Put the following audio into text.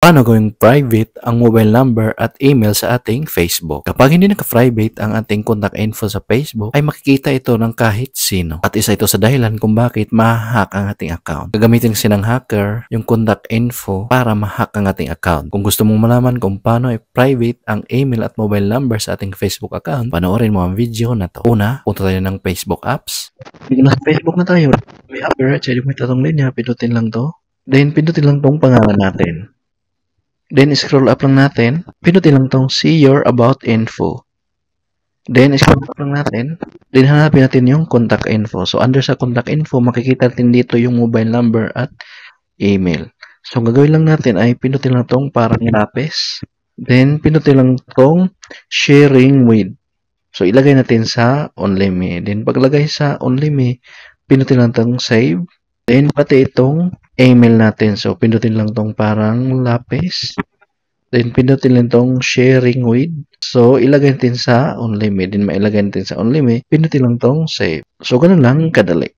Paano gawing private ang mobile number at email sa ating Facebook? Kapag hindi naka-private ang ating contact info sa Facebook, ay makikita ito ng kahit sino. At isa ito sa dahilan kung bakit ma-hack ang ating account. Gagamitin kasi ng hacker yung contact info para ma-hack ang ating account. Kung gusto mong malaman kung paano i-private ang email at mobile number sa ating Facebook account, panoorin mo ang video na to. Una, punta tayo ng Facebook apps. Nasa Facebook na tayo. May app, right? So, may tatong linya, pindutin lang to. Then, pindutin lang tong pangalan natin. Then, scroll up lang natin. Pinutin lang tong see your about info. Then, scroll up lang natin. Then, hanapin natin yung contact info. So, under sa contact info, makikita natin dito yung mobile number at email. So, ang gagawin lang natin ay pinutin lang tong parang lapis. Then, pinutin lang tong sharing with. So, ilagay natin sa only me. Then, paglagay sa only me, pinutin lang tong save. Then, pati itong email natin. So, pindutin lang tong parang lapis. Then, pindutin lang tong sharing with. So, ilagay natin sa only me. Then, mailagay natin sa only me. Pindutin lang tong save. So, ganun lang kadali.